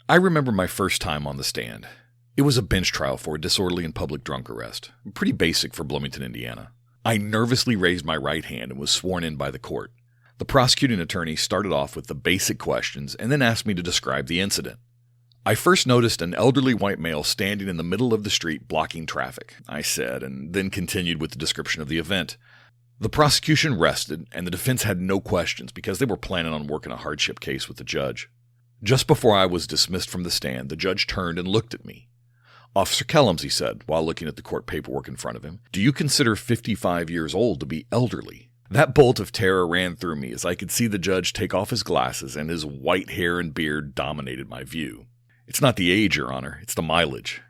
I remember my first time on the stand. It was a bench trial for a disorderly and public drunk arrest. Pretty basic for Bloomington, Indiana. I nervously raised my right hand and was sworn in by the court. The prosecuting attorney started off with the basic questions and then asked me to describe the incident. I first noticed an elderly white male standing in the middle of the street blocking traffic, I said, and then continued with the description of the event. The prosecution rested, and the defense had no questions because they were planning on working a hardship case with the judge. Just before I was dismissed from the stand, the judge turned and looked at me. "Officer Kellums," he said, while looking at the court paperwork in front of him, "do you consider 55 years old to be elderly?" That bolt of terror ran through me as I could see the judge take off his glasses and his white hair and beard dominated my view. "It's not the age, Your Honor, it's the mileage."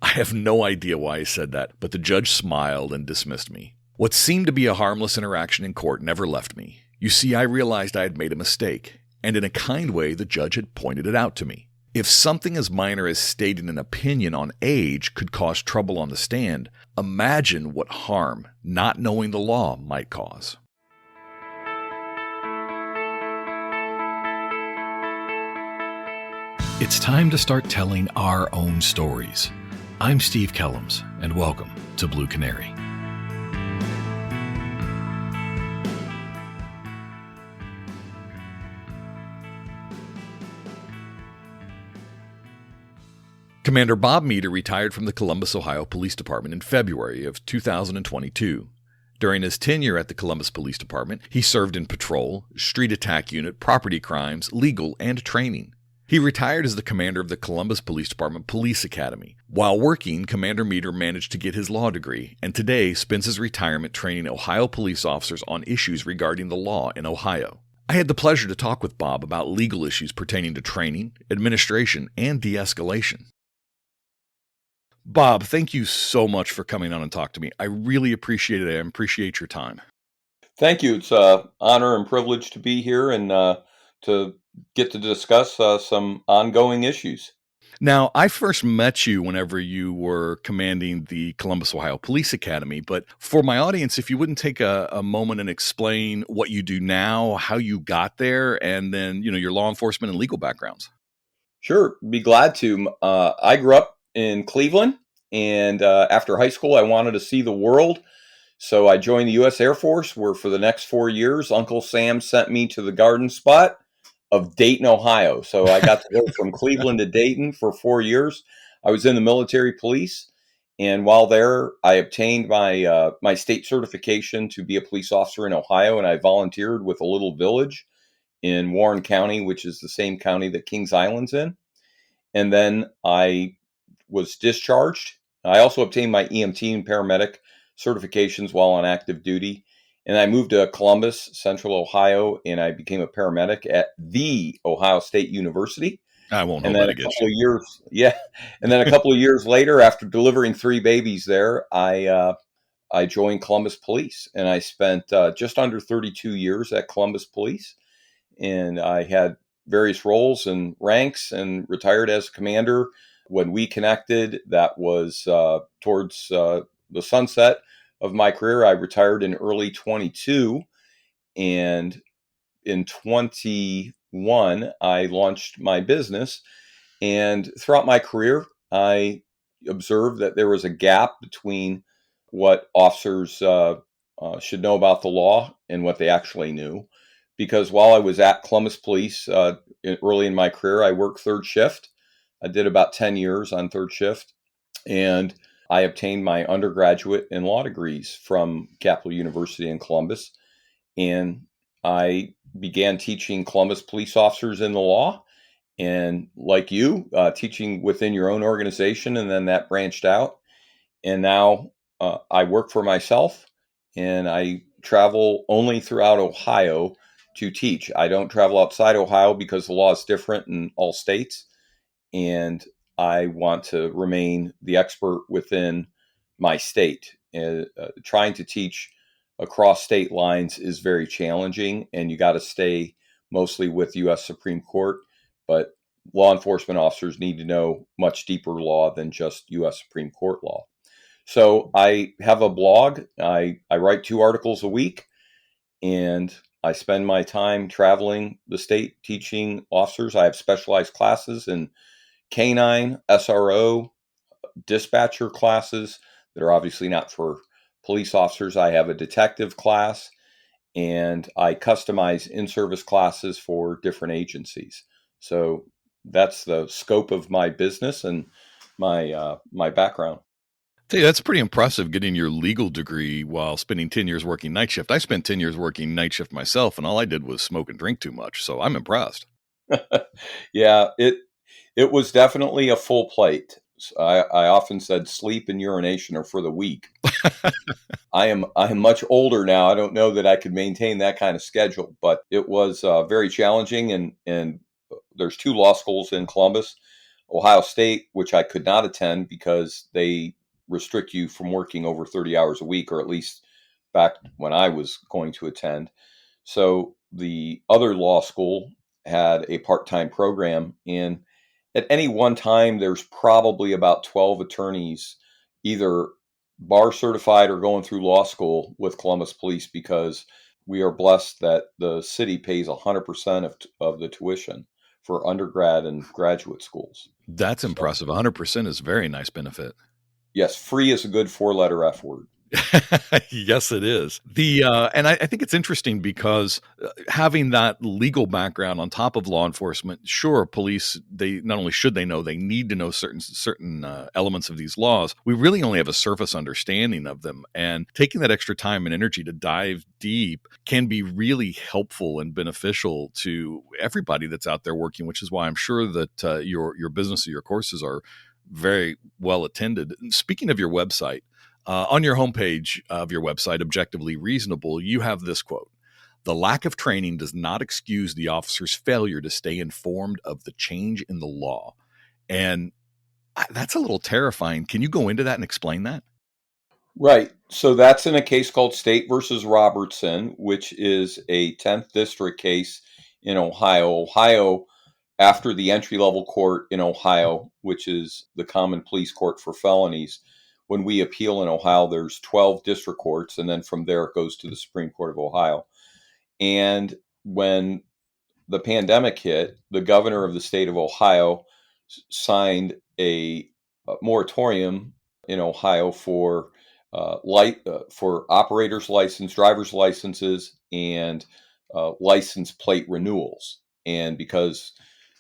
I have no idea why he said that, but the judge smiled and dismissed me. What seemed to be a harmless interaction in court never left me. You see, I realized I had made a mistake, and in a kind way the judge had pointed it out to me. If something as minor as stating an opinion on age could cause trouble on the stand, imagine what harm not knowing the law might cause. It's time to start telling our own stories. I'm Steve Kellums, and welcome to Blue Canary. Commander Bob Meader retired from the Columbus, Ohio Police Department in February of 2022. During his tenure at the Columbus Police Department, he served in patrol, street attack unit, property crimes, legal, and training. He retired as the commander of the Columbus Police Department Police Academy. While working, Commander Meader managed to get his law degree, and today spends his retirement training Ohio police officers on issues regarding the law in Ohio. I had the pleasure to talk with Bob about legal issues pertaining to training, administration, and de-escalation. Bob, thank you so much for coming on and talk to me. I really appreciate it. I appreciate your time. Thank you. It's an honor and privilege to be here and to get to discuss some ongoing issues. Now, I first met you whenever you were commanding the Columbus, Ohio Police Academy, but for my audience, if you wouldn't take a moment and explain what you do now, how you got there, and then, your law enforcement and legal backgrounds. Sure, be glad to. I grew up in Cleveland, and after high school, I wanted to see the world. So I joined the U.S. Air Force, where for the next 4 years, Uncle Sam sent me to the garden spot of Dayton, Ohio. So I got to go from Cleveland to Dayton for 4 years. I was in the military police. And while there, I obtained my state certification to be a police officer in Ohio. And I volunteered with a little village in Warren County, which is the same county that Kings Island's in. And then I was discharged. I also obtained my EMT and paramedic certifications while on active duty. And I moved to Columbus, Central Ohio, and I became a paramedic at the Ohio State University. I won't and hold then that a against couple you. of years, yeah. And then a couple of years later, after delivering 3 babies there, I joined Columbus Police, and I spent just under 32 years at Columbus Police. And I had various roles and ranks, and retired as commander. When we connected, that was towards the sunset of my career. I retired in early 22, and in 21, I launched my business. And throughout my career, I observed that there was a gap between what officers should know about the law and what they actually knew. Because while I was at Columbus Police early in my career, I worked third shift. I did about 10 years on third shift, and I obtained my undergraduate and law degrees from Capital University in Columbus. And I began teaching Columbus police officers in the law, and like you, teaching within your own organization, and then that branched out. And now I work for myself, and I travel only throughout Ohio to teach. I don't travel outside Ohio because the law is different in all states. And I want to remain the expert within my state. Trying to teach across state lines is very challenging, and you got to stay mostly with U.S. Supreme Court. But law enforcement officers need to know much deeper law than just U.S. Supreme Court law. So I have a blog. I write 2 articles a week, and I spend my time traveling the state teaching officers. I have specialized classes in canine, SRO, dispatcher classes that are obviously not for police officers. I have a detective class, and I customize in-service classes for different agencies. So that's the scope of my business and my background. Hey, that's pretty impressive getting your legal degree while spending 10 years working night shift. I spent 10 years working night shift myself, and all I did was smoke and drink too much. So I'm impressed. Yeah, it was definitely a full plate. I often said sleep and urination are for the weak. I am much older now. I don't know that I could maintain that kind of schedule, but it was very challenging. And there's two law schools in Columbus, Ohio State, which I could not attend because they restrict you from working over 30 hours a week, or at least back when I was going to attend. So the other law school had a part-time program, and at any one time, there's probably about 12 attorneys either bar certified or going through law school with Columbus Police, because we are blessed that the city pays 100% of the tuition for undergrad and graduate schools. That's So, impressive. 100% is a very nice benefit. yes, free is a good four-letter F word. Yes, it is. And I think it's interesting because having that legal background on top of law enforcement, sure, police, they not only should they know, they need to know certain elements of these laws. We really only have a surface understanding of them, and taking that extra time and energy to dive deep can be really helpful and beneficial to everybody that's out there working. Which is why I'm sure that your business or your courses are very well attended. Speaking of your website. On your homepage of your website, Objectively Reasonable, you have this quote: "The lack of training does not excuse the officer's failure to stay informed of the change in the law." And that's a little terrifying. Can you go into that and explain that? Right. So that's in a case called State versus Robertson, which is a 10th district case in Ohio. Ohio, after the entry level court in Ohio, which is the common police court for felonies, when we appeal in Ohio, there's 12 district courts, and then from there it goes to the Supreme Court of Ohio. And when the pandemic hit, the governor of the state of Ohio signed a moratorium in Ohio for for operators' license, driver's licenses, and license plate renewals. And because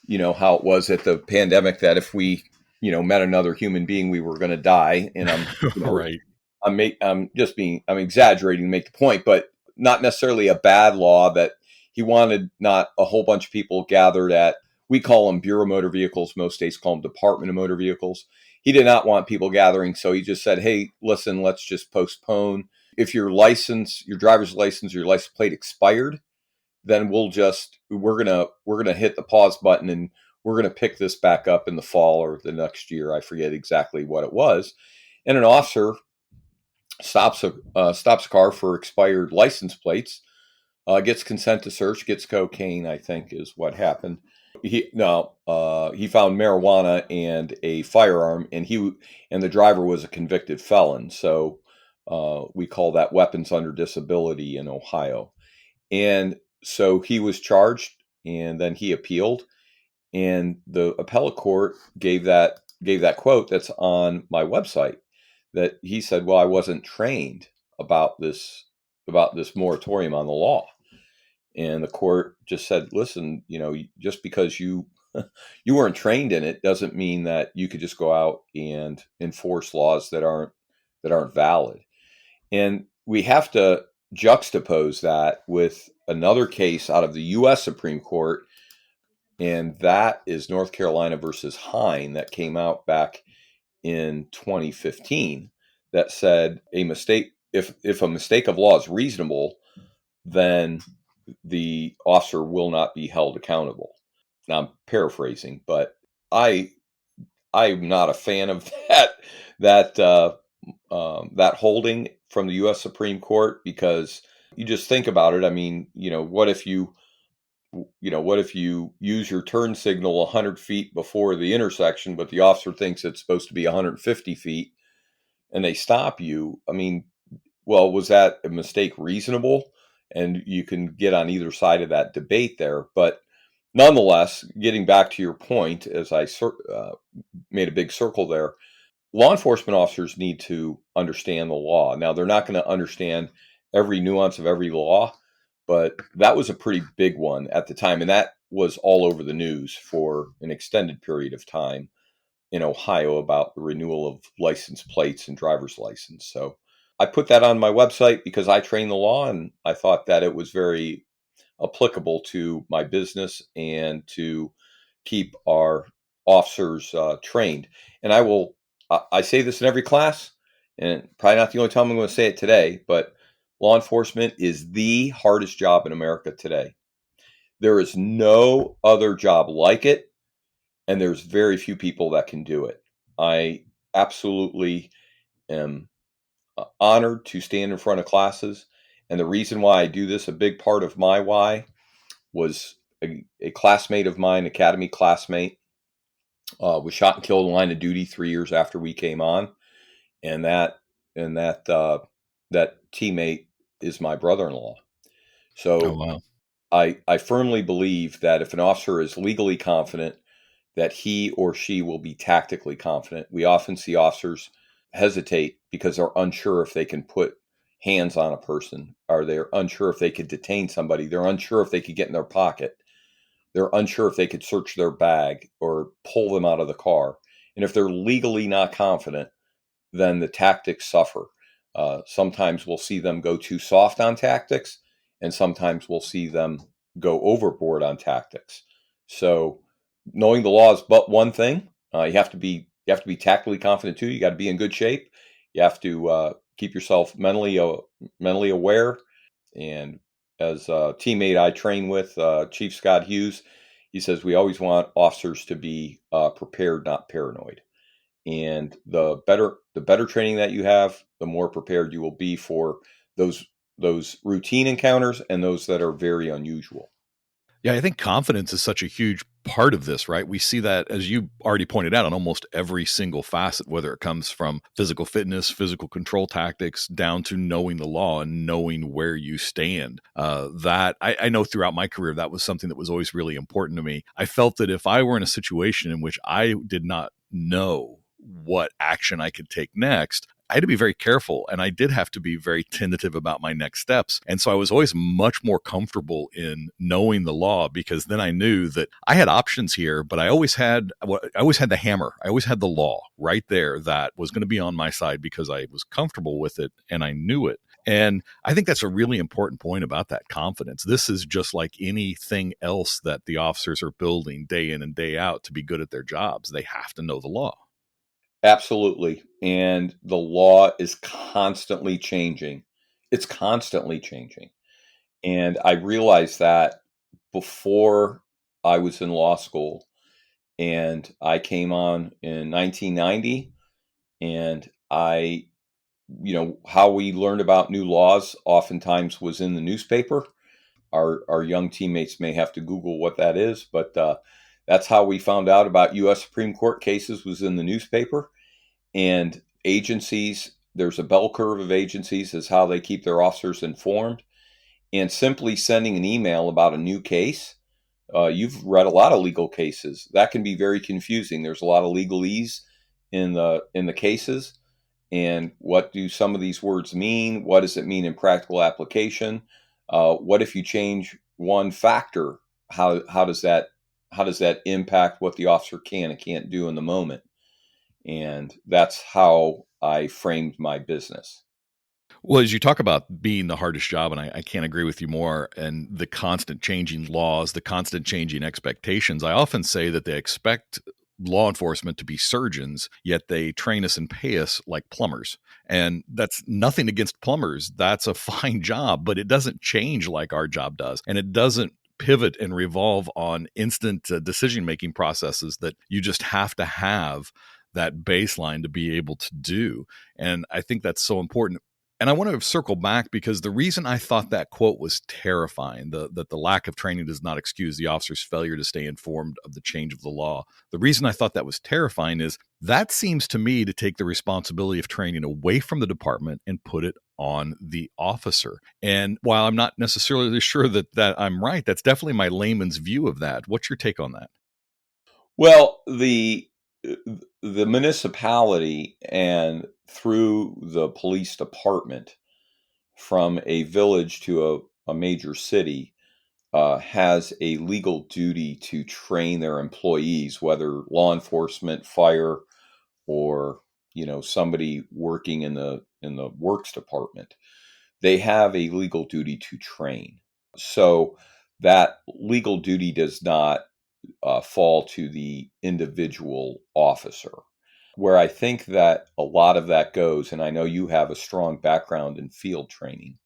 you know how it was at the pandemic, that if we met another human being, we were going to die. And Right. I'm exaggerating to make the point, but not necessarily a bad law. That he wanted not a whole bunch of people gathered at, we call them Bureau of Motor Vehicles, most states call them Department of Motor Vehicles. He did not want people gathering, so he just said, hey, listen, let's just postpone. If your license, your driver's license, or your license plate expired, then we're gonna hit the pause button, and we're gonna pick this back up in the fall or the next year. I forget exactly what it was. And an officer stops a car for expired license plates, gets consent to search, gets cocaine, I think is what happened. He found marijuana and a firearm, and the driver was a convicted felon. So we call that weapons under disability in Ohio. And so he was charged, and then he appealed, and the appellate court gave that quote that's on my website, that he said, well, I wasn't trained about this moratorium on the law. And the court just said, listen, just because you you weren't trained in it doesn't mean that you could just go out and enforce laws that aren't valid. And we have to juxtapose that with another case out of the U.S. Supreme Court, and that is North Carolina versus Hine, that came out back in 2015, that said a mistake, if a mistake of law is reasonable, then the officer will not be held accountable. Now I'm paraphrasing, but I'm not a fan of that holding from the U.S. Supreme Court, because you just think about it. I mean, what if you use your turn signal 100 feet before the intersection, but the officer thinks it's supposed to be 150 feet, and they stop you? I mean, well, was that a mistake reasonable? and you can get on either side of that debate there. But nonetheless, getting back to your point, as I made a big circle there, law enforcement officers need to understand the law. Now, they're not going to understand every nuance of every law, but that was a pretty big one at the time. And that was all over the news for an extended period of time in Ohio about the renewal of license plates and driver's license. So I put that on my website because I train the law, and I thought that it was very applicable to my business and to keep our officers trained. And I say this in every class, and probably not the only time I'm going to say it today, but law enforcement is the hardest job in America today. There is no other job like it, and there's very few people that can do it. I absolutely am honored to stand in front of classes. And the reason why I do this, a big part of my why, was a classmate of mine, academy classmate, was shot and killed in line of duty 3 years after we came on, and that teammate is my brother-in-law. So Oh, wow. I firmly believe that if an officer is legally confident, that he or she will be tactically confident. We often see officers hesitate because they're unsure if they can put hands on a person, or they're unsure if they could detain somebody. They're unsure if they could get in their pocket. They're unsure if they could search their bag or pull them out of the car. And if they're legally not confident, then the tactics suffer. Sometimes we'll see them go too soft on tactics, and sometimes we'll see them go overboard on tactics. So knowing the law is but one thing. You have to be tactically confident too. You got to be in good shape. You have to keep yourself mentally aware. And as a teammate I train with, Chief Scott Hughes, he says we always want officers to be prepared, not paranoid. And the better training that you have, the more prepared you will be for those routine encounters and those that are very unusual. Yeah, I think confidence is such a huge part of this, right? We see that, as you already pointed out, on almost every single facet, whether it comes from physical fitness, physical control tactics, down to knowing the law and knowing where you stand. That I know throughout my career, that was something that was always really important to me. I felt that if I were in a situation in which I did not know what action I could take next, I had to be very careful, and I did have to be very tentative about my next steps. And so I was always much more comfortable in knowing the law, because then I knew that I had options here, but I always had the hammer. I always had the law right there that was going to be on my side because I was comfortable with it and I knew it. And I think that's a really important point about that confidence. This is just like anything else that the officers are building day in and day out to be good at their jobs. They have to know the law. Absolutely. And the law is constantly changing. It's constantly changing. And I realized that before I was in law school, and I came on in 1990, and how we learned about new laws oftentimes was in the newspaper. Our young teammates may have to Google what that is, but that's how we found out about U.S. Supreme Court cases, was in the newspaper. And agencies, there's a bell curve of agencies as how they keep their officers informed. And simply sending an email about a new case, you've read a lot of legal cases. That can be very confusing. There's a lot of legalese in the cases. And what do some of these words mean? What does it mean in practical application? What if you change one factor? How does that impact what the officer can and can't do in the moment? And that's how I framed my business. Well, as you talk about being the hardest job, and I can't agree with you more, and the constant changing laws, the constant changing expectations, I often say that they expect law enforcement to be surgeons, yet they train us and pay us like plumbers. And that's nothing against plumbers. That's a fine job, but it doesn't change like our job does. And it doesn't pivot and revolve on instant decision-making processes that you just have to have that baseline to be able to do. And I think that's so important. And I want to circle back, because the reason I thought that quote was terrifying, that the lack of training does not excuse the officer's failure to stay informed of the change of the law. The reason I thought that was terrifying is that seems to me to take the responsibility of training away from the department and put it on the officer. And while I'm not necessarily sure that I'm right, that's definitely my layman's view of that. What's your take on that? Well, the municipality and through the police department from a village to a major city has a legal duty to train their employees, whether law enforcement, fire, or somebody working in the works department. They have a legal duty to train. So that legal duty does not fall to the individual officer. Where I think that a lot of that goes, and I know you have a strong background in field training.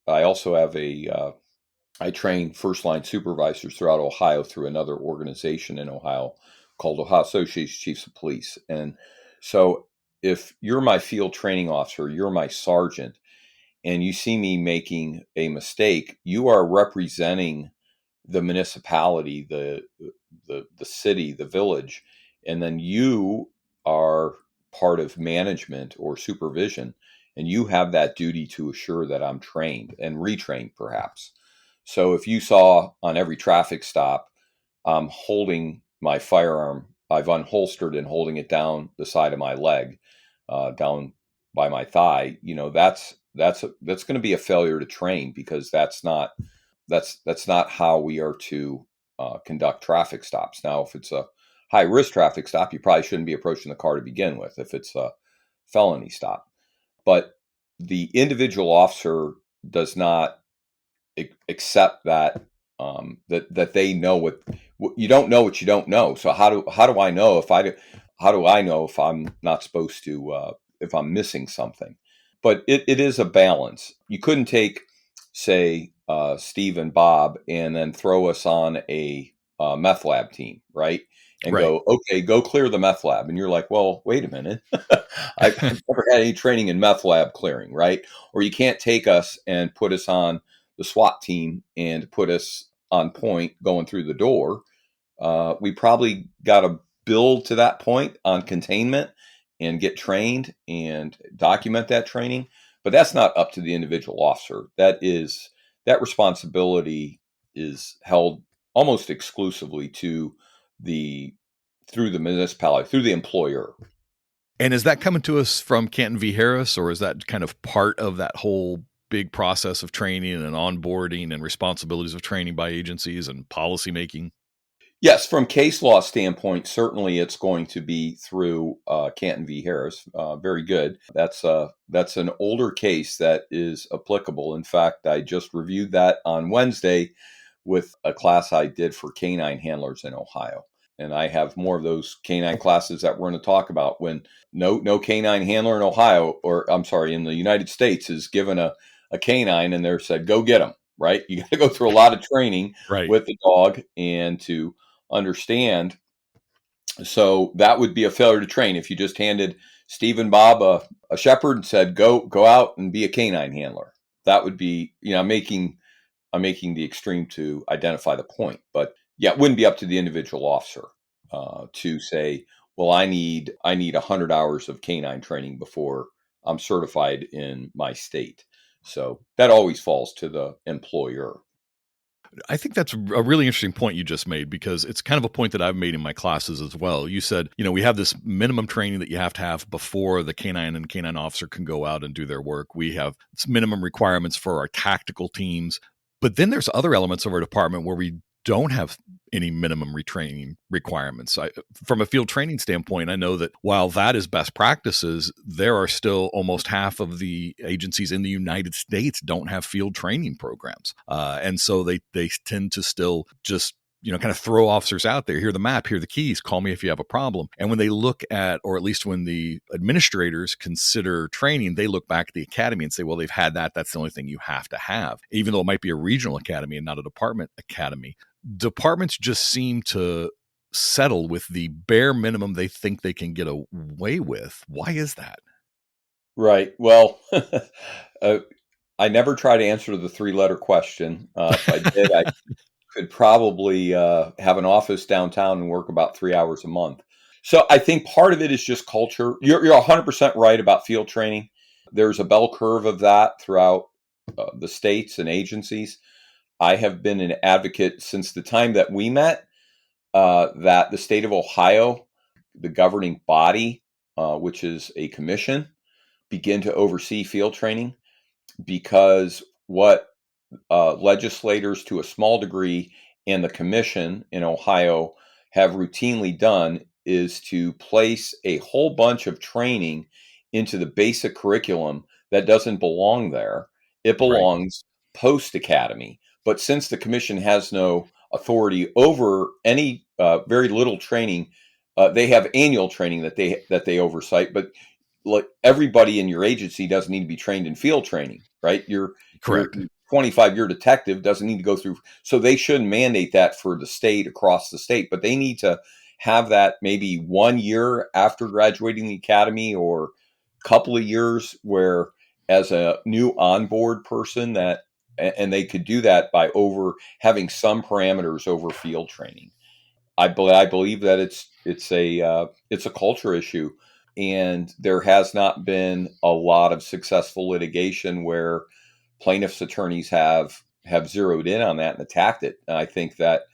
I also have I train first line supervisors throughout Ohio through another organization in Ohio called Ohio Association of Chiefs of Police. And so if you're my field training officer, you're my sergeant, and you see me making a mistake, you are representing the municipality, the city, the village, and then you are part of management or supervision, and you have that duty to assure that I'm trained and retrained, perhaps. So if you saw on every traffic stop, I'm holding my firearm, I've unholstered and holding it down the side of my leg, down by my thigh. That's going to be a failure to train, because that's not how we are to conduct traffic stops. Now, if it's a high risk traffic stop, you probably shouldn't be approaching the car to begin with, if it's a felony stop. But the individual officer does not accept that that they know what you don't know what you don't know. So how do I know if I'm not supposed to, if I'm missing something? But it is a balance. You couldn't take, say, Steve and Bob and then throw us on a meth lab team, right? And Right. go, okay, go clear the meth lab. And you're like, well, wait a minute. I've never had any training in meth lab clearing, right? Or you can't take us and put us on the SWAT team and put us on point going through the door. We probably got to build to that point on containment and get trained and document that training. But that's not up to the individual officer. That responsibility is held almost exclusively through the municipality, through the employer. And is that coming to us from Canton v. Harris, or is that kind of part of that whole big process of training and onboarding and responsibilities of training by agencies and policymaking? Yes, from case law standpoint, certainly it's going to be through Canton v. Harris. Very good. That's an older case that is applicable. In fact, I just reviewed that on Wednesday with a class I did for canine handlers in Ohio. And I have more of those canine classes that we're going to talk about. When no canine handler in Ohio, or I'm sorry, in the United States, is given a canine and they're said, go get them, right? You got to go through a lot of training Right. with the dog and to understand. So that would be a failure to train if you just handed Steve and Bob a shepherd and said, go out and be a canine handler. That would be, I'm making the extreme to identify the point. But yeah, it wouldn't be up to the individual officer to say, well, I need 100 hours of canine training before I'm certified in my state. So that always falls to the employer. I think that's a really interesting point you just made, because it's kind of a point that I've made in my classes as well. You said, we have this minimum training that you have to have before the canine and canine officer can go out and do their work. We have minimum requirements for our tactical teams. But then there's other elements of our department where we don't have any minimum retraining requirements. From a field training standpoint, I know that while that is best practices, there are still almost half of the agencies in the United States don't have field training programs. And so they tend to still just kind of throw officers out there. Here are the map, here are the keys, call me if you have a problem. And when they look at, or at least when the administrators consider training, they look back at the academy and say, well, they've had that. That's the only thing you have to have, even though it might be a regional academy and not a department academy. Departments just seem to settle with the bare minimum they think they can get away with. Why is that? Right. Well, I never try to answer the 3-letter question. If I did, I could probably have an office downtown and work about 3 hours a month. So I think part of it is just culture. You're 100% right about field training. There's a bell curve of that throughout the states and agencies. I have been an advocate since the time that we met, that the state of Ohio, the governing body, which is a commission, begin to oversee field training, because what legislators to a small degree and the commission in Ohio have routinely done is to place a whole bunch of training into the basic curriculum that doesn't belong there. It Right. belongs post academy. But since the commission has no authority over any very little training, they have annual training that they oversight. But like, everybody in your agency doesn't need to be trained in field training, right? Your Correct. 25-year detective doesn't need to go through. So they shouldn't mandate that for the state across the state, but they need to have that maybe 1 year after graduating the academy, or a couple of years where, as a new onboard person, that, and they could do that by having some parameters over field training. I believe that it's a culture issue, and there has not been a lot of successful litigation where plaintiffs' attorneys have zeroed in on that and attacked it. And I think that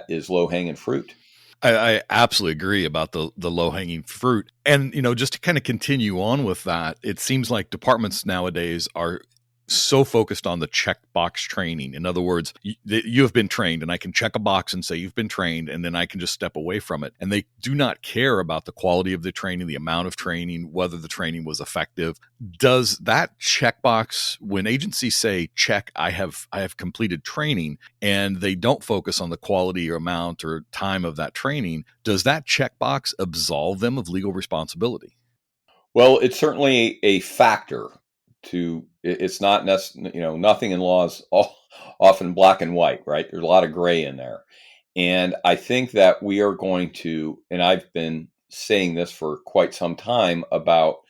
is low hanging fruit. I absolutely agree about the low hanging fruit. And, just to kind of continue on with that, it seems like departments nowadays are so focused on the checkbox training. In other words, you have been trained, and I can check a box and say you've been trained, and then I can just step away from it. And they do not care about the quality of the training, the amount of training, whether the training was effective. Does that checkbox, when agencies say, check, I have completed training, and they don't focus on the quality or amount or time of that training, does that checkbox absolve them of legal responsibility? Well, it's certainly a factor. It's not nothing in law is often black and white, right? There's a lot of gray in there. And I think that we are going to, and I've been saying this for quite some time about,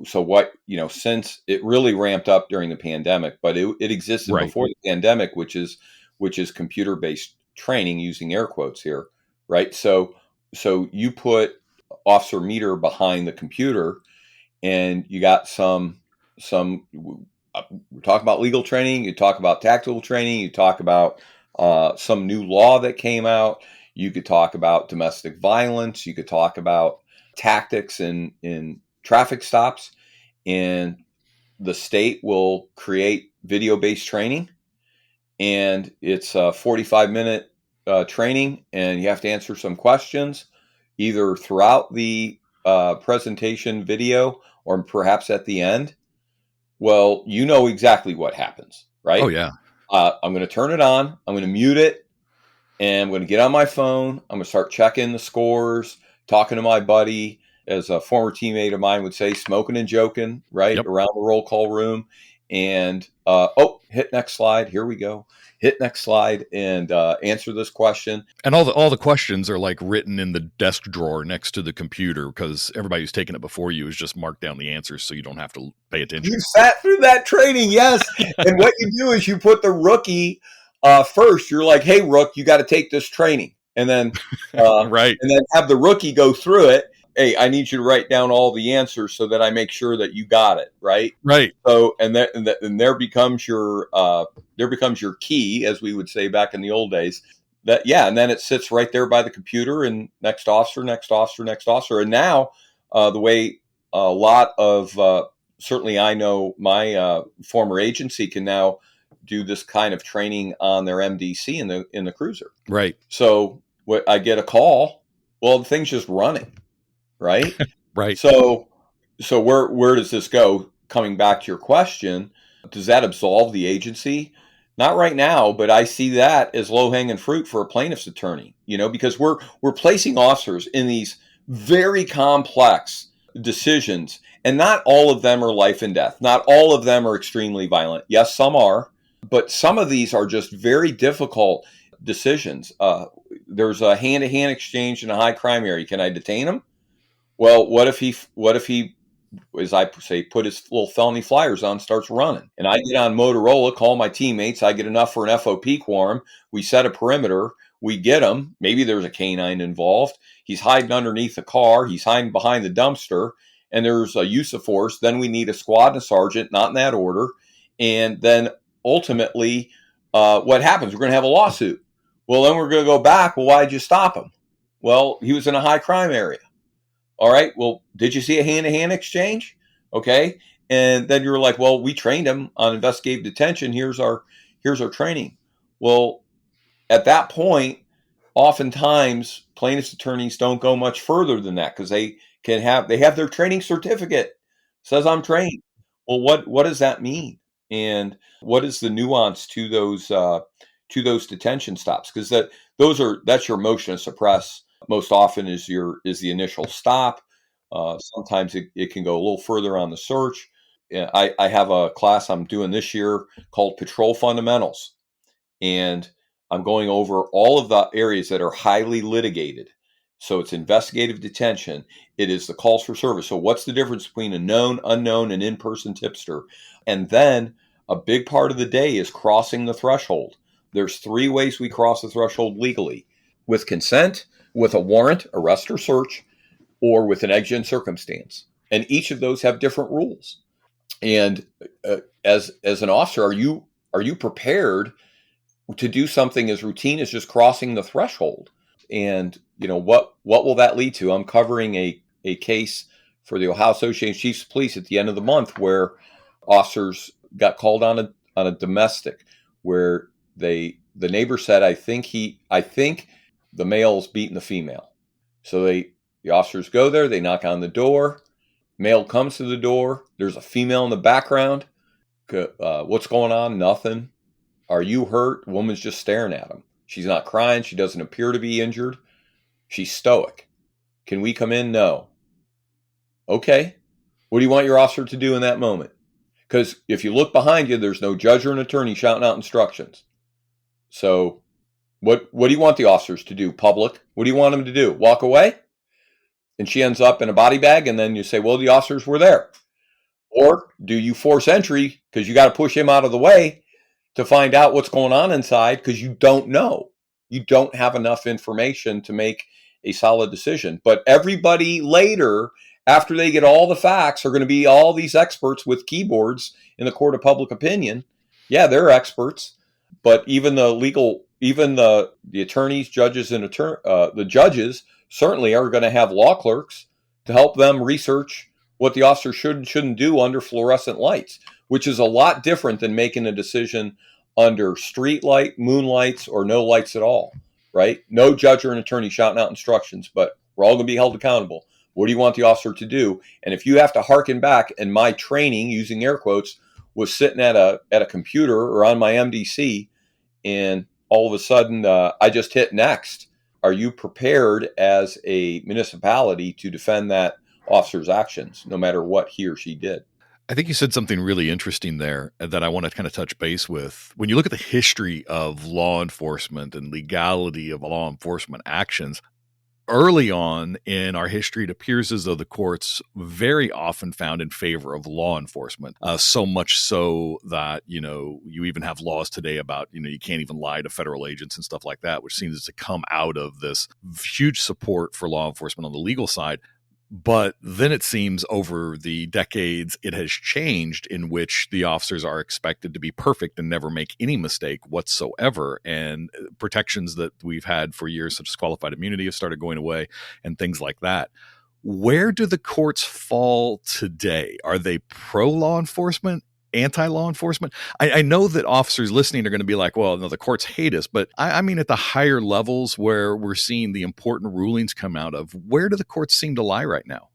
since it really ramped up during the pandemic, but it existed Right. before the pandemic, which is computer-based training, using air quotes here, right? So you put Officer Meader behind the computer, and you got we talk about legal training, you talk about tactical training, you talk about some new law that came out, you could talk about domestic violence, you could talk about tactics in traffic stops, and the state will create video-based training, and it's a 45-minute training, and you have to answer some questions either throughout the presentation video or perhaps at the end. Well, you know exactly what happens, right? Oh, yeah. I'm going to turn it on. I'm going to mute it, and I'm going to get on my phone. I'm going to start checking the scores, talking to my buddy, as a former teammate of mine would say, smoking and joking, right? Yep. Around the roll call room. And, hit next slide. Here we go. Hit next slide and answer this question. And all the questions are like written in the desk drawer next to the computer, because everybody who's taken it before you has just marked down the answers, so you don't have to pay attention. You sat through that training, yes. And what you do is you put the rookie first. You're like, "Hey, Rook, you got to take this training," and then Right. and then have the rookie go through it. Hey, I need you to write down all the answers so that I make sure that you got it right. Right. So, and there becomes your key, as we would say back in the old days. And then it sits right there by the computer, and next officer, next officer, next officer. And now, the way a lot of certainly, I know my former agency can now do this kind of training on their MDC in the cruiser. Right. So I get a call. Well, the thing's just running, right? Right. So where does this go? Coming back to your question, does that absolve the agency? Not right now, but I see that as low hanging fruit for a plaintiff's attorney. Because we're placing officers in these very complex decisions, and not all of them are life and death. Not all of them are extremely violent. Yes, some are, but some of these are just very difficult decisions. There's a hand-to-hand exchange in a high crime area. Can I detain him? Well, what if he, as I say, put his little felony flyers on, starts running, and I get on Motorola, call my teammates, I get enough for an FOP quorum, we set a perimeter, we get him, maybe there's a canine involved, he's hiding underneath the car, he's hiding behind the dumpster, and there's a use of force, then we need a squad and a sergeant, not in that order. And then ultimately, what happens? We're going to have a lawsuit. Well, then we're going to go back. Well, why did you stop him? Well, he was in a high crime area. All right. Well, did you see a hand-to-hand exchange? Okay. And then you're like, well, we trained him on investigative detention. Here's our training. Well, at that point, oftentimes plaintiffs' attorneys don't go much further than that because they have their training certificate says I'm trained. Well, what does that mean? And what is the nuance to those detention stops? Because that's your motion to suppress. Most often is the initial stop. Sometimes it can go a little further on the search. I have a class I'm doing this year called Patrol Fundamentals, and I'm going over all of the areas that are highly litigated. So it's investigative detention. It is the calls for service. So what's the difference between a known, unknown, and in-person tipster? And then a big part of the day is crossing the threshold. There's 3 ways we cross the threshold legally: with consent, with a warrant, arrest or search, or with an exigent circumstance. And each of those have different rules. And as an officer, are you prepared to do something as routine as just crossing the threshold? And what will that lead to? I'm covering a case for the Ohio Association of Chiefs of Police at the end of the month where officers got called on a domestic where the neighbor said, I think the male's beating the female. So the officers go there, they knock on the door, male comes to the door, there's a female in the background. What's going on? Nothing. Are you hurt? Woman's just staring at him. She's not crying. She doesn't appear to be injured. She's stoic. Can we come in? No. Okay. What do you want your officer to do in that moment? Because if you look behind you, there's no judge or an attorney shouting out instructions. So what do you want the officers to do? Public. What do you want them to do? Walk away? And she ends up in a body bag, and then you say, well, the officers were there. Or do you force entry because you got to push him out of the way to find out what's going on inside because you don't know. You don't have enough information to make a solid decision. But everybody later, after they get all the facts, are going to be all these experts with keyboards in the court of public opinion. Yeah, they're experts. But even the attorneys, judges, and the judges certainly are going to have law clerks to help them research what the officer should and shouldn't do under fluorescent lights, which is a lot different than making a decision under street light, moonlights, or no lights at all, right? No judge or an attorney shouting out instructions, but we're all going to be held accountable. What do you want the officer to do? And if you have to hearken back, and my training, using air quotes, was sitting at a computer or on my MDC, and all of a sudden I just hit next. Are you prepared as a municipality to defend that officer's actions, no matter what he or she did? I think you said something really interesting there that I want to kind of touch base with. When you look at the history of law enforcement and legality of law enforcement actions, early on in our history, it appears as though the courts very often found in favor of law enforcement, so much so that, you even have laws today about, you can't even lie to federal agents and stuff like that, which seems to come out of this huge support for law enforcement on the legal side. But then it seems over the decades, it has changed in which the officers are expected to be perfect and never make any mistake whatsoever. And protections that we've had for years, such as qualified immunity, have started going away and things like that. Where do the courts fall today? Are they pro-law enforcement? Anti-law enforcement? I know that officers listening are going to be like, well, no, the courts hate us. But I mean, at the higher levels where we're seeing the important rulings come out of, where do the courts seem to lie right now?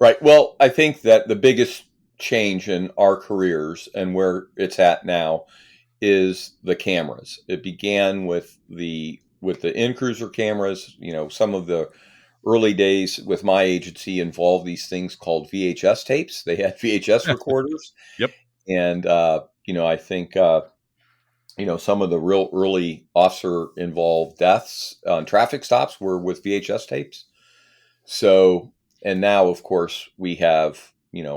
Right. Well, I think that the biggest change in our careers and where it's at now is the cameras. It began with the in-cruiser cameras. Some of the early days with my agency involved these things called VHS tapes. They had VHS recorders. Yep. And, I think, some of the real early officer involved deaths on traffic stops were with VHS tapes. So, and now, of course, we have,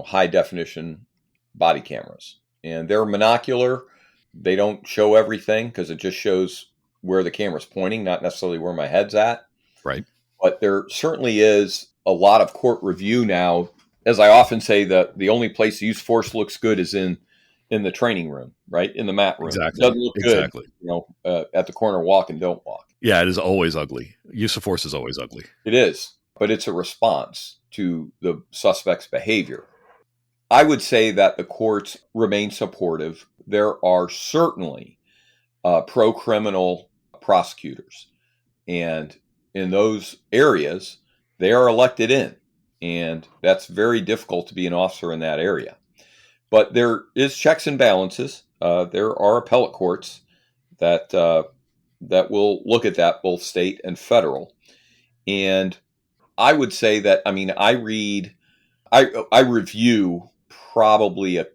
high definition body cameras, and they're monocular. They don't show everything because it just shows where the camera's pointing, not necessarily where my head's at. Right. But there certainly is a lot of court review now as I often say, the only place the use of force looks good is in the training room, right? In the mat room. It Exactly. doesn't look good, Exactly. at the corner walk and don't walk. Yeah, it is always ugly. Use of force is always ugly. It is, but it's a response to the suspect's behavior. I would say that the courts remain supportive. There are certainly pro criminal prosecutors. And in those areas, they are elected in. And that's very difficult to be an officer in that area. But there is checks and balances. There are appellate courts that will look at that, both state and federal. And I would say that, I mean, I review probably a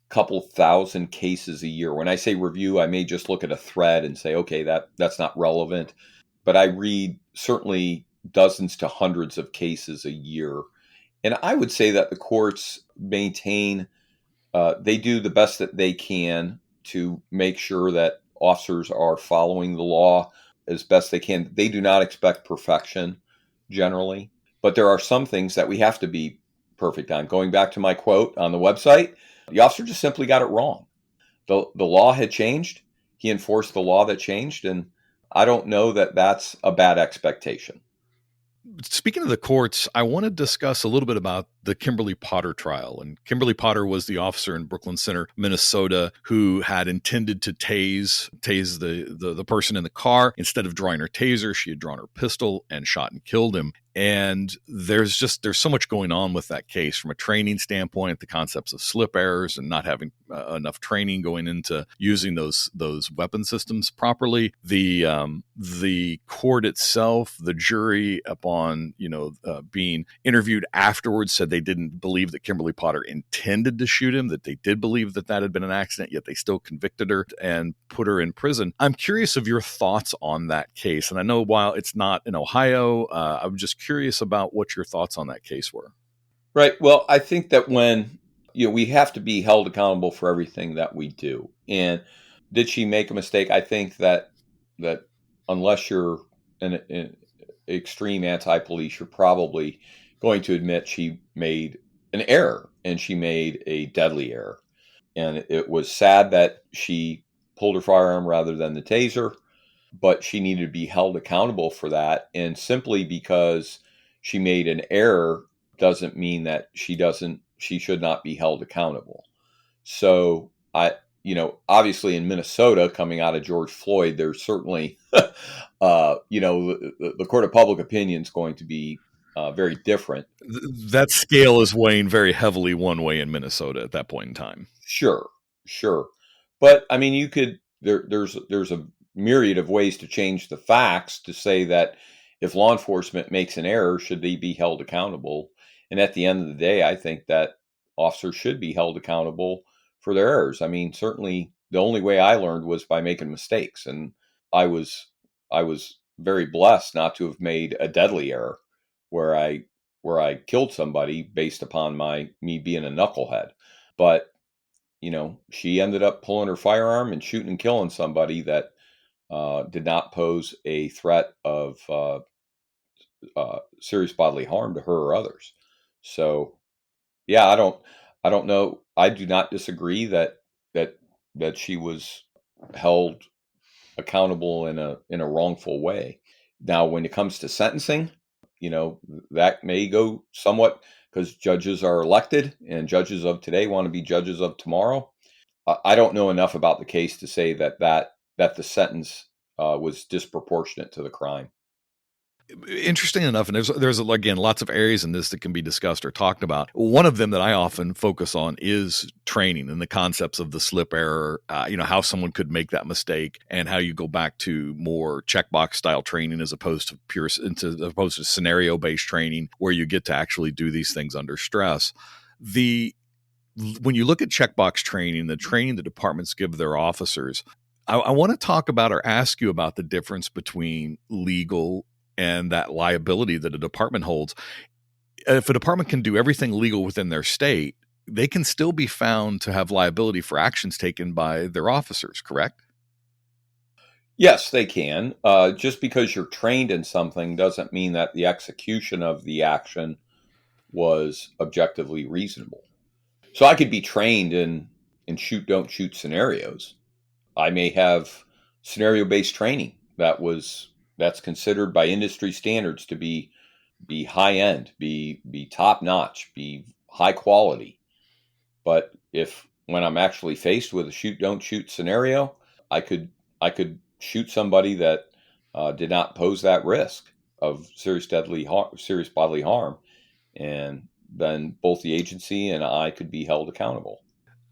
couple thousand cases a year. When I say review, I may just look at a thread and say, okay, that's not relevant. But I read certainly dozens to hundreds of cases a year. And I would say that the courts maintain, they do the best that they can to make sure that officers are following the law as best they can. They do not expect perfection generally, but there are some things that we have to be perfect on. Going back to my quote on the website, the officer just simply got it wrong. The law had changed. He enforced the law that changed, and I don't know that that's a bad expectation. Speaking of the courts, I want to discuss a little bit about the Kimberly Potter trial. And Kimberly Potter was the officer in Brooklyn Center, Minnesota, who had intended to tase the person in the car. Instead of drawing her taser, she had drawn her pistol and shot and killed him. And there's so much going on with that case from a training standpoint, the concepts of slip errors and not having enough training going into using those weapon systems properly. The court itself, the jury, upon being interviewed afterwards, said they didn't believe that Kimberly Potter intended to shoot him, that they did believe that had been an accident, yet they still convicted her and put her in prison. I'm curious of your thoughts on that case. And I know while it's not in Ohio, I'm just curious about what your thoughts on that case were. Right. Well, I think that when we have to be held accountable for everything that we do. And did she make a mistake? I think that unless you're an extreme anti-police, you're probably going to admit she made an error, and she made a deadly error. And it was sad that she pulled her firearm rather than the taser, but she needed to be held accountable for that. And simply because she made an error doesn't mean that she should not be held accountable. So obviously in Minnesota, coming out of George Floyd, there's certainly, the court of public opinion is going to be very different. That scale is weighing very heavily one way in Minnesota at that point in time. Sure. But I mean, there's a myriad of ways to change the facts to say that if law enforcement makes an error, should they be held accountable? And at the end of the day, I think that officers should be held accountable for their errors. I mean, certainly the only way I learned was by making mistakes. And I was very blessed not to have made a deadly error where I killed somebody based upon me being a knucklehead. But she ended up pulling her firearm and shooting and killing somebody that did not pose a threat of serious bodily harm to her or others. So, yeah, I don't know. I do not disagree that she was held accountable in a wrongful way. Now, when it comes to sentencing, that may go somewhat, because judges are elected, and judges of today want to be judges of tomorrow. I don't know enough about the case to say that the sentence was disproportionate to the crime. Interesting enough, and there's again lots of areas in this that can be discussed or talked about. One of them that I often focus on is training and the concepts of the slip error. How someone could make that mistake, and how you go back to more checkbox style training as opposed to scenario based training, where you get to actually do these things under stress. When you look at checkbox training, the training the departments give their officers, I want to talk about or ask you about the difference between legal and that liability that a department holds. If a department can do everything legal within their state, they can still be found to have liability for actions taken by their officers, correct? Yes, they can. Just because you're trained in something doesn't mean that the execution of the action was objectively reasonable. So I could be trained in shoot, don't shoot scenarios. I may have scenario-based training that's considered by industry standards to be high end, be top notch, be high quality. But if when I'm actually faced with a shoot, don't shoot scenario, I could I could shoot somebody that did not pose that risk of serious bodily harm, and then both the agency and I could be held accountable.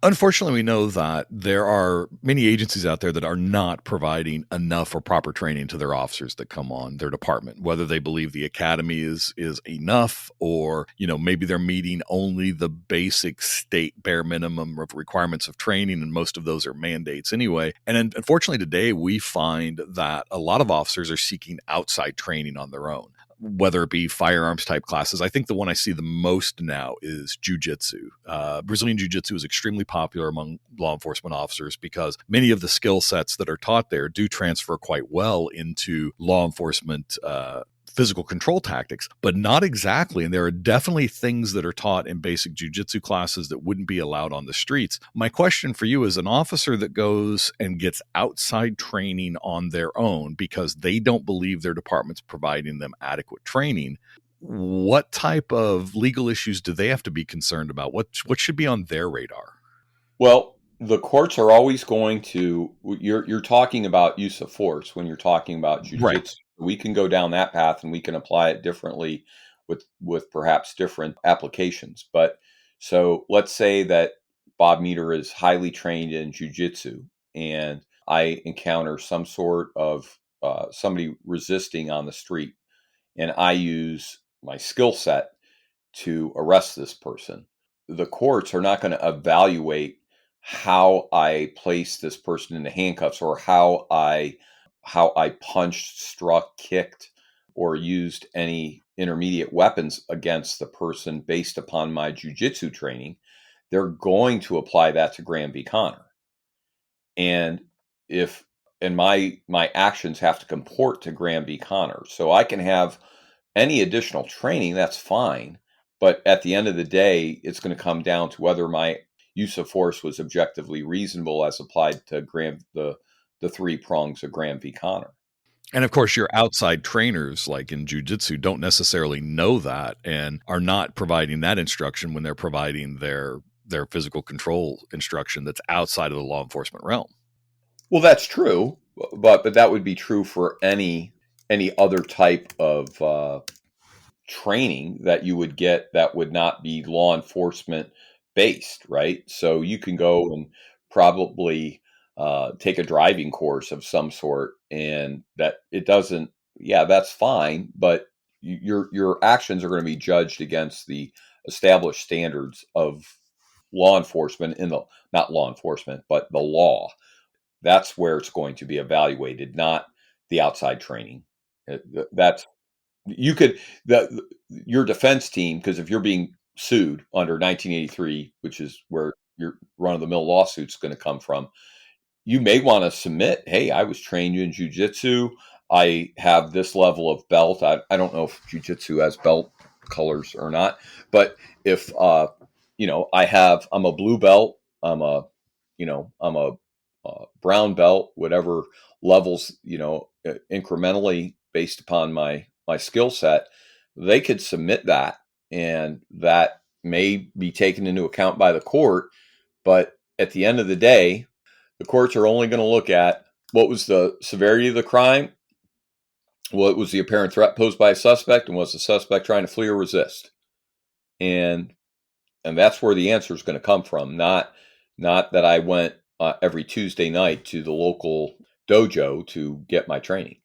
Unfortunately, we know that there are many agencies out there that are not providing enough or proper training to their officers that come on their department, whether they believe the academy is enough, or, maybe they're meeting only the basic state bare minimum of requirements of training, and most of those are mandates anyway. And unfortunately, today we find that a lot of officers are seeking outside training on their own, whether it be firearms type classes. I think the one I see the most now is jiu-jitsu. Brazilian jiu-jitsu is extremely popular among law enforcement officers because many of the skill sets that are taught there do transfer quite well into law enforcement physical control tactics, but not exactly. And there are definitely things that are taught in basic jiu-jitsu classes that wouldn't be allowed on the streets. My question for you is, an officer that goes and gets outside training on their own because they don't believe their department's providing them adequate training, what type of legal issues do they have to be concerned about? What should be on their radar? Well, the courts are always going to. You're talking about use of force when you're talking about Right. jujitsu. We can go down that path and we can apply it differently with perhaps different applications. But so let's say that Bob Meader is highly trained in jujitsu, and I encounter some sort of somebody resisting on the street, and I use my skill set to arrest this person. The courts are not going to evaluate how I placed this person into handcuffs, or how I punched, struck, kicked, or used any intermediate weapons against the person based upon my jujitsu training. They're going to apply that to Graham v. Connor. And if and my actions have to comport to Graham v. Connor. So I can have any additional training, that's fine. But at the end of the day, it's going to come down to whether my use of force was objectively reasonable as applied to the three prongs of Graham v. Connor. And of course, your outside trainers, like in jiu-jitsu, don't necessarily know that and are not providing that instruction when they're providing their physical control instruction that's outside of the law enforcement realm. Well, that's true, but that would be true for any other type of training that you would get that would not be law enforcement based, right? So you can go and probably take a driving course of some sort, and that it doesn't. Yeah, that's fine, but your actions are going to be judged against the established standards of law enforcement in the not law enforcement, but the law. That's where it's going to be evaluated, not the outside training. That's you could your defense team, because if you're being sued under 1983, which is where your run-of-the-mill lawsuit's going to come from, you may want to submit, hey, I was trained in jiu-jitsu. I have this level of belt. I don't know if jiu-jitsu has belt colors or not, but if I'm a blue belt, I'm a brown belt, whatever levels, incrementally based upon my skill set, they could submit that, and that may be taken into account by the court. But at the end of the day, the courts are only going to look at what was the severity of the crime, what was the apparent threat posed by a suspect, and was the suspect trying to flee or resist. And that's where the answer is going to come from. Not that I went every Tuesday night to the local dojo to get my training.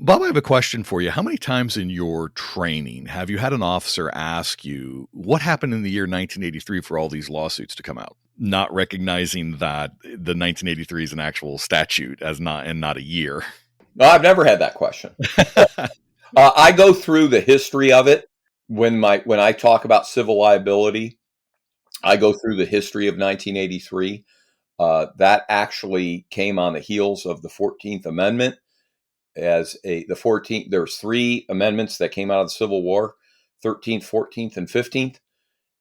Bob, I have a question for you. How many times in your training have you had an officer ask you what happened in the year 1983 for all these lawsuits to come out, not recognizing that the 1983 is an actual statute not a year? No, I've never had that question. I go through the history of it when I talk about civil liability. I go through the history of 1983. That actually came on the heels of the 14th Amendment. There's 3 amendments that came out of the Civil War. 13th, 14th, and 15th.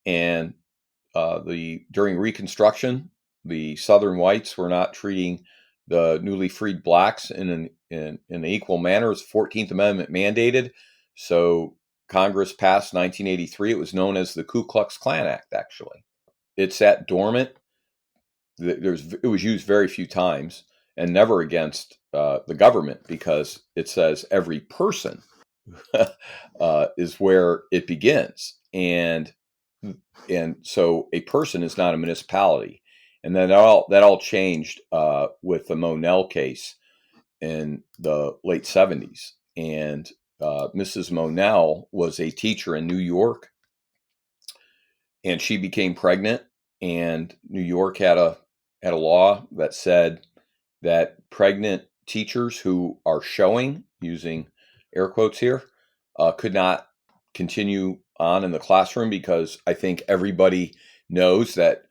And during Reconstruction, the Southern whites were not treating the newly freed blacks in an equal manner as the 14th Amendment mandated. So Congress passed 1983. It was known as the Ku Klux Klan Act, actually. It sat dormant. It was used very few times and never against the government, because it says every person is where it begins. And so a person is not a municipality. And then that all changed with the Monell case in the late 70s. And Mrs. Monell was a teacher in New York, and she became pregnant. And New York had a law that said that pregnant teachers who are showing, using air quotes here, could not continue on in the classroom, because I think everybody knows that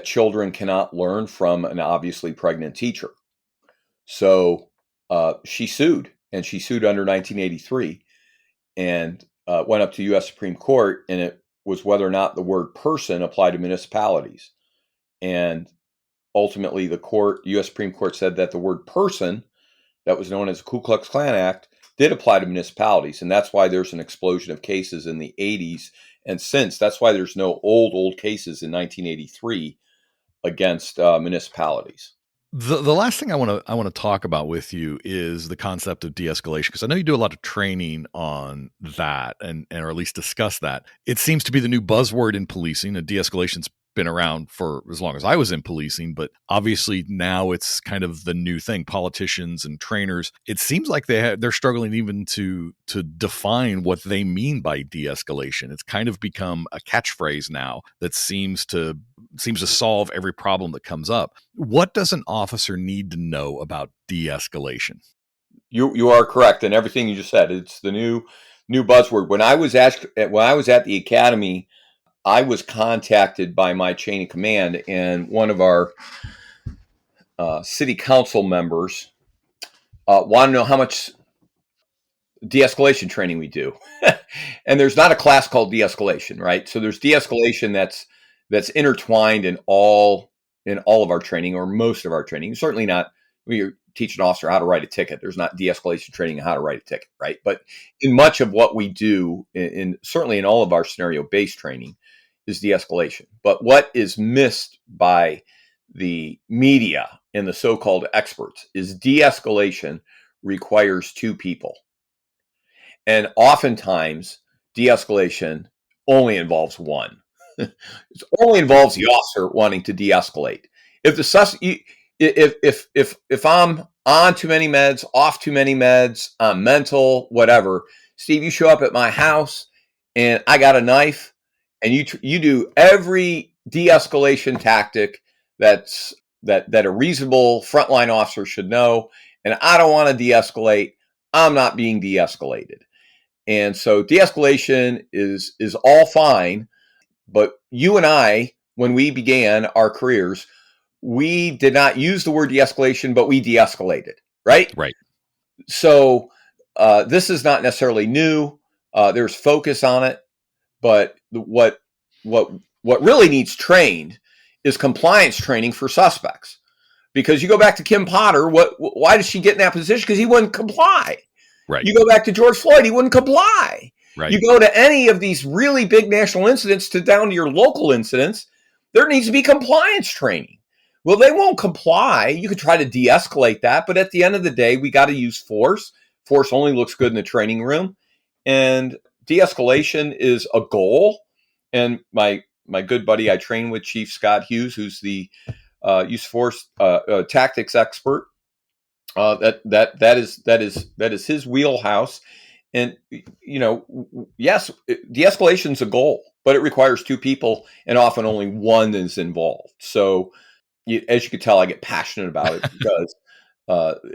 children cannot learn from an obviously pregnant teacher. So she sued, and she sued under 1983, and went up to U.S. Supreme Court, and it was whether or not the word person applied to municipalities. And ultimately, the U.S. Supreme Court said that the word person, that was known as the Ku Klux Klan Act, did apply to municipalities. And that's why there's an explosion of cases in the 80s. And since, that's why there's no old cases in 1983 against municipalities. The last thing I want to talk about with you is the concept of de-escalation, because I know you do a lot of training on that, and or at least discuss that. It seems to be the new buzzword in policing, and de-escalation's been around for as long as I was in policing, but obviously now it's kind of the new thing. Politicians and trainers, it seems like they're struggling even to define what they mean by de-escalation. It's kind of become a catchphrase now that seems to solve every problem that comes up. What does an officer need to know about de-escalation? You are correct, and everything you just said. It's the new buzzword. When I was at the academy, I was contacted by my chain of command, and one of our city council members wanted to know how much de-escalation training we do. And there's not a class called de-escalation, right? So there's de-escalation that's intertwined in all of our training, or most of our training. Certainly not when you teach an officer how to write a ticket. There's not de-escalation training on how to write a ticket, right? But in much of what we do, certainly in all of our scenario-based training, is de-escalation. But what is missed by the media and the so-called experts is de-escalation requires two people. And oftentimes, de-escalation only involves one. It only involves the officer wanting to de-escalate. If I'm on too many meds, off too many meds, I'm mental, whatever, Steve, you show up at my house and I got a knife, and you do every de-escalation tactic that a reasonable frontline officer should know, and I don't want to de-escalate, I'm not being de-escalated. And so de-escalation is all fine, but you and I, when we began our careers, we did not use the word de-escalation, but we de-escalated, right? Right. So this is not necessarily new. There's focus on it, but what really needs trained is compliance training for suspects. Because you go back to Kim Potter, why did she get in that position? Because he wouldn't comply. Right. You go back to George Floyd, he wouldn't comply. Right. You go to any of these really big national incidents to down to your local incidents, there needs to be compliance training. Well, they won't comply. You could try to de-escalate that, but at the end of the day, we got to use force. Force only looks good in the training room. And de-escalation is a goal. And my good buddy I train with, Chief Scott Hughes, who's the use force tactics expert, that is his wheelhouse. And yes, de-escalation is a goal, but it requires two people, and often only one is involved. So, as you can tell, I get passionate about it because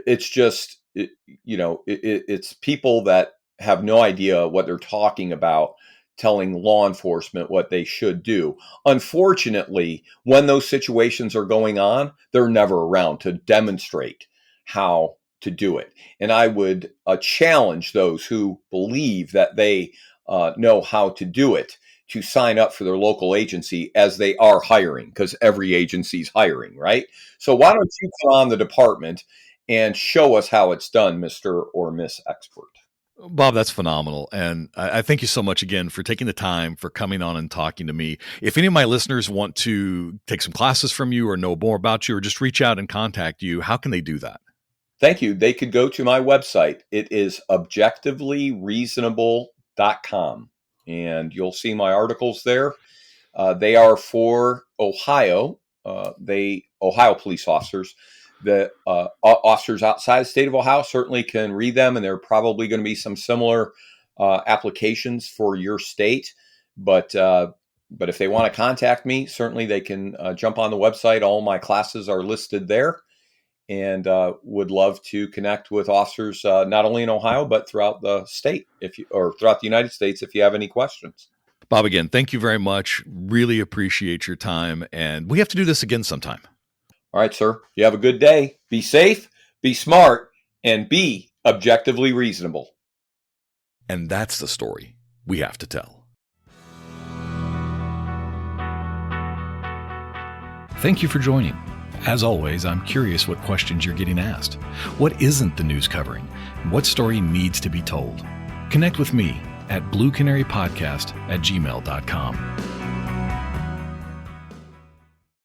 it's just it's people that have no idea what they're talking about telling law enforcement what they should do. Unfortunately, when those situations are going on, they're never around to demonstrate how to do it. And I would challenge those who believe that they know how to do it, to sign up for their local agency as they are hiring, because every agency's hiring, right? So why don't you come on the department and show us how it's done, Mr. or Miss Expert? Bob, that's phenomenal. And I thank you so much again for taking the time, for coming on and talking to me. If any of my listeners want to take some classes from you or know more about you or just reach out and contact you, how can they do that? Thank you. They could go to my website. It is objectivelyreasonable.com, and you'll see my articles there. They are for Ohio. Ohio police officers. The officers outside the state of Ohio certainly can read them, and there are probably going to be some similar applications for your state. But if they want to contact me, certainly they can jump on the website. All my classes are listed there, and would love to connect with officers not only in Ohio but throughout the state, or throughout the United States, if you have any questions. Bob, again, thank you very much. Really appreciate your time, and we have to do this again sometime. All right, sir. You have a good day. Be safe, be smart, and be objectively reasonable. And that's the story we have to tell. Thank you for joining. As always, I'm curious what questions you're getting asked. What isn't the news covering? What story needs to be told? Connect with me at bluecanarypodcast@gmail.com.